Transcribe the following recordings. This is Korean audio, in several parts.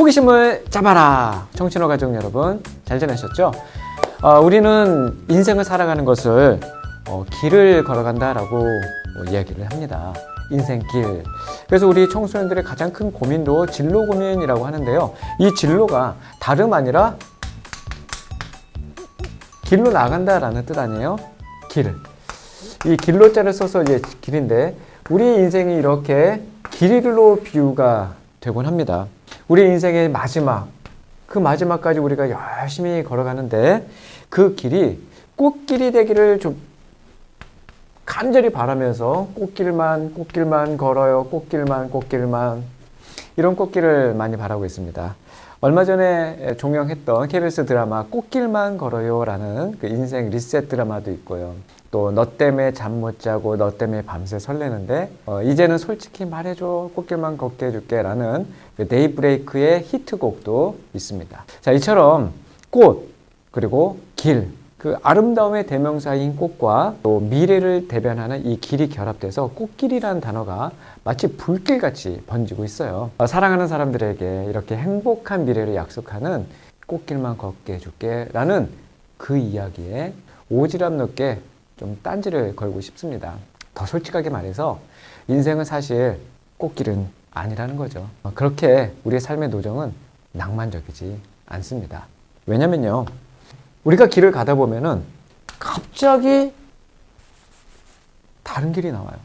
호기심을 잡아라. 청춘호 가족 여러분, 잘 지내셨죠? 우리는 인생을 살아가는 것을 길을 걸어간다라고 이야기를 합니다. 인생길. 그래서 우리 청소년들의 가장 큰 고민도 진로 고민이라고 하는데요. 이 진로가 다름 아니라 길로 나간다라는 뜻 아니에요? 길. 이 길로자를 써서 이제 길인데, 우리 인생이 이렇게 길로 비유가 되곤 합니다. 우리 인생의 마지막, 그 마지막까지 우리가 열심히 걸어가는데 그 길이 꽃길이 되기를 좀 간절히 바라면서 꽃길만 걸어요. 꽃길만 이런 꽃길을 많이 바라고 있습니다. 얼마 전에 종영했던 KBS 드라마 꽃길만 걸어요 라는 그 인생 리셋 드라마도 있고요. 또 너 때문에 잠 못 자고 너 때문에 밤새 설레는데 이제는 솔직히 말해줘 꽃길만 걷게 해줄게 라는 그 데이브레이크의 히트곡도 있습니다. 자, 이처럼 꽃 그리고 길, 그 아름다움의 대명사인 꽃과 또 미래를 대변하는 이 길이 결합돼서 꽃길이라는 단어가 마치 불길같이 번지고 있어요. 사랑하는 사람들에게 이렇게 행복한 미래를 약속하는 꽃길만 걷게 해줄게 라는 그 이야기에 오지랖 넓게 좀 딴지를 걸고 싶습니다. 더 솔직하게 말해서 인생은 사실 꽃길은 아니라는 거죠. 그렇게 우리의 삶의 노정은 낭만적이지 않습니다. 왜냐면요, 우리가 길을 가다 보면은 갑자기 다른 길이 나와요.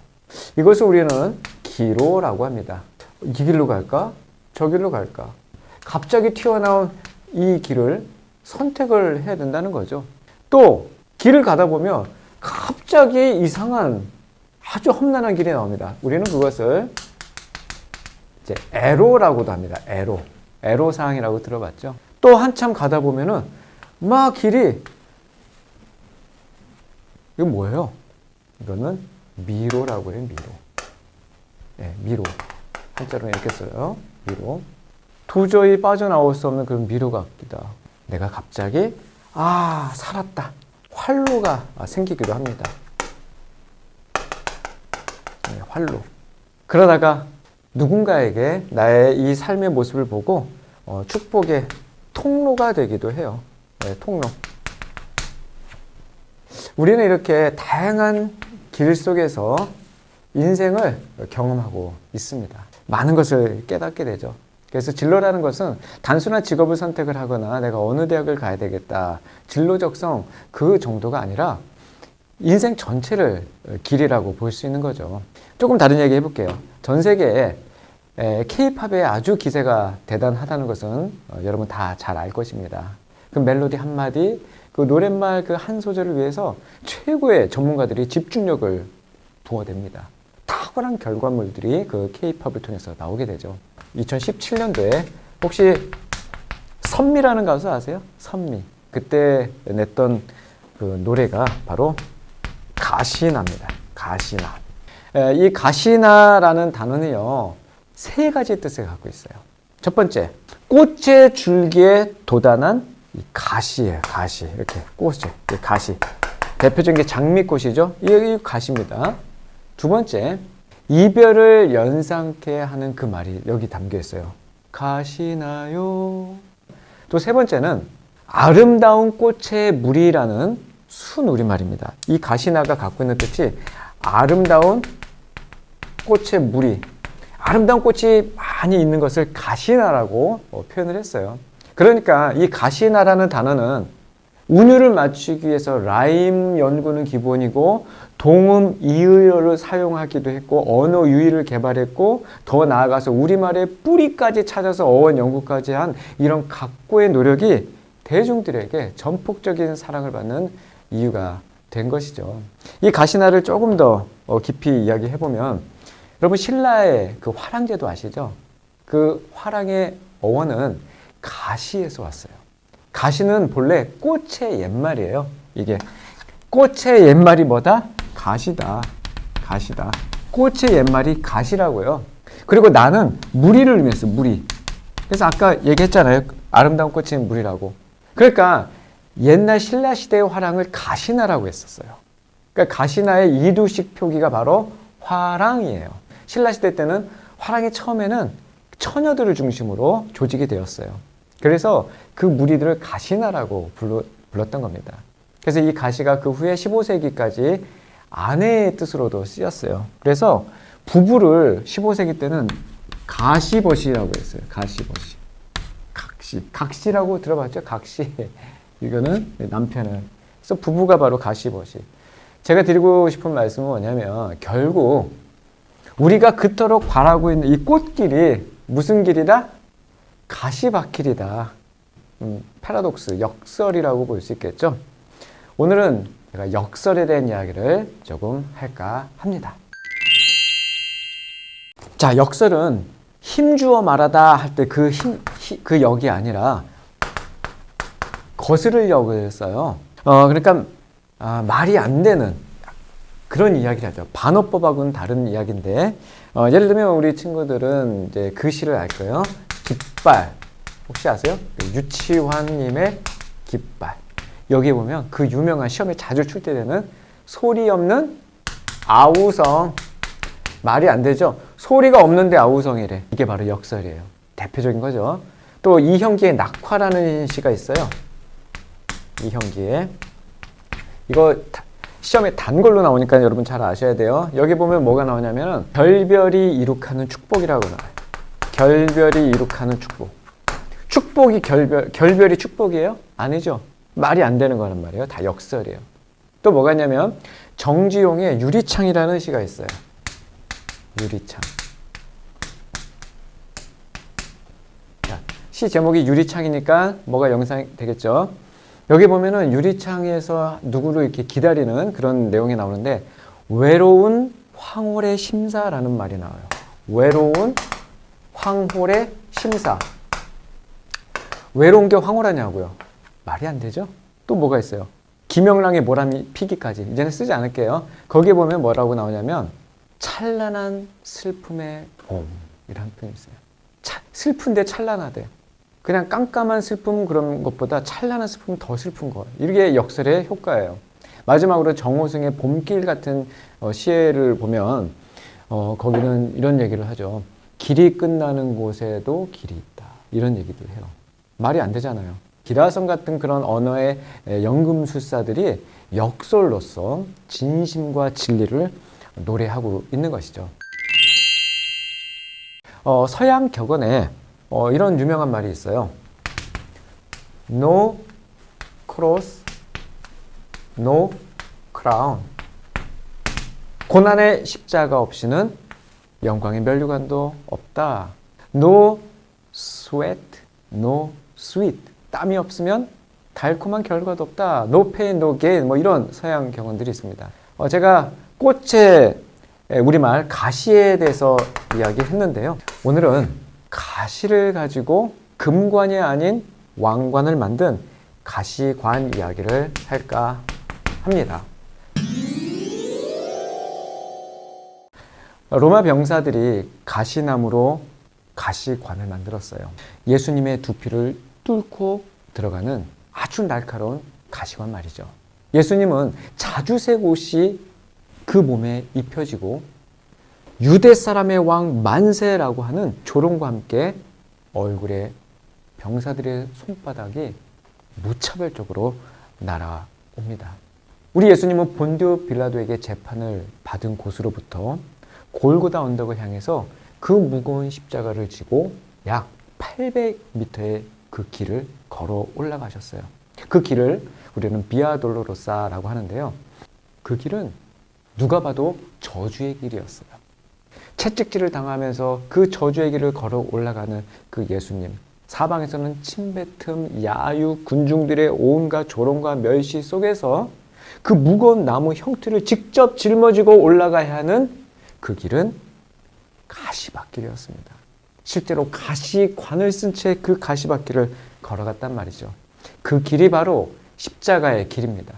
이것을 우리는 기로라고 합니다. 이 길로 갈까? 저 길로 갈까? 갑자기 튀어나온 이 길을 선택을 해야 된다는 거죠. 또 길을 가다 보면 갑자기 이상한 아주 험난한 길이 나옵니다. 우리는 그것을 이제 애로라고도 합니다. 애로사항이라고 들어봤죠? 또 한참 가다 보면은 막 길이, 이건 뭐예요? 이거는 미로라고 해요. 미로. 네, 미로. 한자로 이렇게 써요. 미로. 도저히 빠져나올 수 없는 그런 미로가 있기도 하고, 내가 갑자기 살았다. 활로가 생기기도 합니다. 네, 활로. 그러다가 누군가에게 나의 이 삶의 모습을 보고 축복의 통로가 되기도 해요. 네, 통로. 우리는 이렇게 다양한 길 속에서 인생을 경험하고 있습니다. 많은 것을 깨닫게 되죠. 그래서 진로라는 것은 단순한 직업을 선택을 하거나 내가 어느 대학을 가야 되겠다, 진로 적성 그 정도가 아니라 인생 전체를 길이라고 볼 수 있는 거죠. 조금 다른 얘기 해볼게요. 전 세계에 K-팝의 아주 기세가 대단하다는 것은 여러분 다 잘 알 것입니다. 그 멜로디 한마디, 그 노랫말 그 한 소절을 위해서 최고의 전문가들이 집중력을 부어댑니다. 탁월한 결과물들이 그 K-팝을 통해서 나오게 되죠. 2017년도에 혹시 선미라는 가수 아세요? 선미. 그때 냈던 그 노래가 바로 가시나입니다. 가시나. 이 가시나라는 단어는요, 세 가지 뜻을 갖고 있어요. 첫 번째, 꽃의 줄기에 도단한 이 가시예요. 가시. 이렇게 꽃이 가시. 대표적인 게 장미꽃이죠. 이 가시입니다. 두 번째, 이별을 연상케 하는 그 말이 여기 담겨 있어요. 가시나요? 또 세 번째는 아름다운 꽃의 무리라는 순우리말입니다. 이 가시나가 갖고 있는 뜻이 아름다운 꽃의 무리, 아름다운 꽃이 많이 있는 것을 가시나라고 표현을 했어요. 그러니까 이 가시나라는 단어는 운율을 맞추기 위해서 라임 연구는 기본이고 동음 이의어를 사용하기도 했고 언어 유희를 개발했고 더 나아가서 우리말의 뿌리까지 찾아서 어원 연구까지 한 이런 각고의 노력이 대중들에게 전폭적인 사랑을 받는 이유가 된 것이죠. 이 가시나를 조금 더 깊이 이야기해보면, 여러분 신라의 그 화랑제도 아시죠? 그 화랑의 어원은 가시에서 왔어요. 가시는 본래 꽃의 옛말이에요. 이게 꽃의 옛말이 뭐다? 가시다. 가시다. 꽃의 옛말이 가시라고요. 그리고 나는 무리를 의미했어. 무리. 그래서 아까 얘기했잖아요. 아름다운 꽃이 무리라고. 그러니까 옛날 신라 시대의 화랑을 가시나라고 했었어요. 그러니까 가시나의 이두식 표기가 바로 화랑이에요. 신라 시대 때는 화랑이 처음에는 처녀들을 중심으로 조직이 되었어요. 그래서 그 무리들을 가시나라고 불렀던 겁니다. 그래서 이 가시가 그 후에 15세기까지 아내의 뜻으로도 쓰였어요. 그래서 부부를 15세기 때는 가시버시라고 했어요. 가시버시. 각시라고 들어봤죠? 각시. 이거는 남편을. 그래서 부부가 바로 가시버시. 제가 드리고 싶은 말씀은 뭐냐면 결국 우리가 그토록 바라고 있는 이 꽃길이 무슨 길이다? 가시밭길이다. 패러독스, 역설이라고 볼 수 있겠죠? 오늘은 제가 역설에 대한 이야기를 조금 할까 합니다. 자, 역설은 힘주어 말하다 할 때 그 역이 아니라 거스를 역을 써요. 그러니까 말이 안 되는 그런 이야기를 하죠. 반어법하고는 다른 이야기인데, 예를 들면 우리 친구들은 이제 그 시를 알 거예요. 깃발. 혹시 아세요? 유치환님의 깃발. 여기 보면 그 유명한 시험에 자주 출제되는 소리 없는 아우성. 말이 안 되죠? 소리가 없는데 아우성이래. 이게 바로 역설이에요. 대표적인 거죠. 또 이형기의 낙화라는 시가 있어요. 이형기의. 이거 시험에 단골로 나오니까 여러분 잘 아셔야 돼요. 여기 보면 뭐가 나오냐면 결별이 이룩하는 축복이라고 나와요. 결별이 이룩하는 축복. 축복이 결별이 축복이에요? 아니죠. 말이 안 되는 거란 말이에요. 다 역설이에요. 또 뭐가 있냐면 정지용의 유리창이라는 시가 있어요. 유리창. 자, 시 제목이 유리창이니까 뭐가 영상이 되겠죠. 여기 보면은 유리창에서 누구를 이렇게 기다리는 그런 내용이 나오는데 외로운 황홀의 심사라는 말이 나와요. 외로운 황홀의 심사. 외로운 게 황홀하냐고요. 말이 안 되죠? 또 뭐가 있어요? 김영랑의 모람이 피기까지. 이제는 쓰지 않을게요. 거기에 보면 뭐라고 나오냐면 찬란한 슬픔의 봄이라는 표현이 있어요. 슬픈데 찬란하대. 그냥 깜깜한 슬픔 그런 것보다 찬란한 슬픔은 더 슬픈 거. 이게 역설의 효과예요. 마지막으로 정호승의 봄길 같은 시를 보면 거기는 이런 얘기를 하죠. 길이 끝나는 곳에도 길이 있다. 이런 얘기도 해요. 말이 안 되잖아요. 기라성 같은 그런 언어의 연금술사들이 역설로서 진심과 진리를 노래하고 있는 것이죠. 서양 격언에 이런 유명한 말이 있어요. No cross, no crown. 고난의 십자가 없이는 영광의 면류관도 없다. No sweat, no sweet. 땀이 없으면 달콤한 결과도 없다. No pain, no gain. 뭐 이런 서양 격언들이 있습니다. 제가 꽃의 우리말 가시에 대해서 이야기했는데요. 오늘은 가시를 가지고 금관이 아닌 왕관을 만든 가시관 이야기를 할까 합니다. 로마 병사들이 가시나무로 가시관을 만들었어요. 예수님의 두피를 뚫고 들어가는 아주 날카로운 가시관 말이죠. 예수님은 자주색 옷이 그 몸에 입혀지고 유대 사람의 왕 만세라고 하는 조롱과 함께 얼굴에 병사들의 손바닥이 무차별적으로 날아옵니다. 우리 예수님은 본디오 빌라도에게 재판을 받은 곳으로부터 골고다 언덕을 향해서 그 무거운 십자가를 지고 약 800m의 그 길을 걸어 올라가셨어요. 그 길을 우리는 비아 돌로로사라고 하는데요. 그 길은 누가 봐도 저주의 길이었어요. 채찍질을 당하면서 그 저주의 길을 걸어 올라가는 그 예수님. 사방에서는 침뱉음, 야유, 군중들의 온갖 조롱과 멸시 속에서 그 무거운 나무 형틀을 직접 짊어지고 올라가야 하는 그 길은 가시밭길이었습니다. 실제로 가시관을 쓴 채 그 가시밭길을 걸어갔단 말이죠. 그 길이 바로 십자가의 길입니다.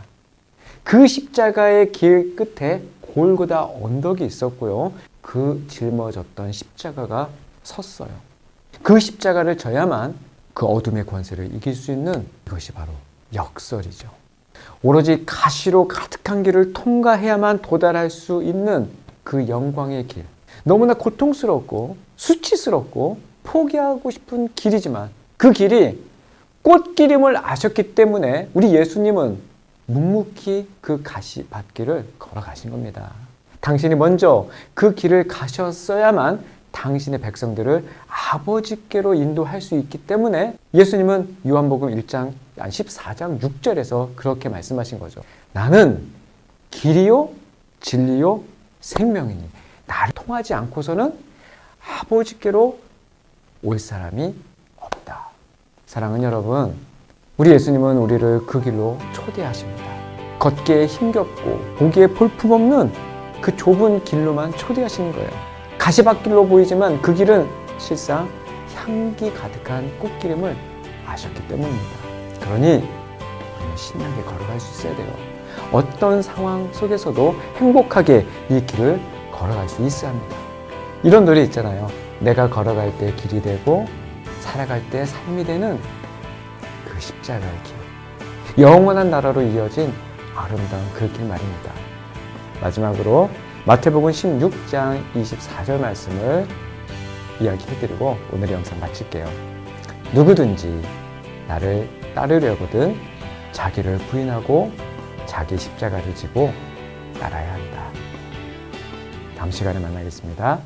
그 십자가의 길 끝에 골고다 언덕이 있었고요. 그 짊어졌던 십자가가 섰어요. 그 십자가를 져야만 그 어둠의 권세를 이길 수 있는 이것이 바로 역설이죠. 오로지 가시로 가득한 길을 통과해야만 도달할 수 있는 그 영광의 길. 너무나 고통스럽고 수치스럽고 포기하고 싶은 길이지만 그 길이 꽃길임을 아셨기 때문에 우리 예수님은 묵묵히 그 가시밭길을 걸어가신 겁니다. 당신이 먼저 그 길을 가셨어야만 당신의 백성들을 아버지께로 인도할 수 있기 때문에 예수님은 요한복음 1장 14장 6절에서 그렇게 말씀하신 거죠. 나는 길이요 진리요 생명이니 나를 통하지 않고서는 아버지께로 올 사람이 없다. 사랑하는 여러분, 우리 예수님은 우리를 그 길로 초대하십니다. 걷기에 힘겹고 보기에 볼품없는 그 좁은 길로만 초대하시는 거예요. 가시밭길로 보이지만 그 길은 실상 향기 가득한 꽃길임을 아셨기 때문입니다. 그러니 우리는 신나게 걸어갈 수 있어야 돼요. 어떤 상황 속에서도 행복하게 이 길을 걸어갈 수 있어야 합니다. 이런 노래 있잖아요. 내가 걸어갈 때 길이 되고 살아갈 때 삶이 되는 그 십자가의 길. 영원한 나라로 이어진 아름다운 그 길 말입니다. 마지막으로 마태복음 16장 24절 말씀을 이야기해드리고 오늘의 영상 마칠게요. 누구든지 나를 따르려거든 자기를 부인하고 자기 십자가를 지고 따라야 한다. 다음 시간에 만나겠습니다.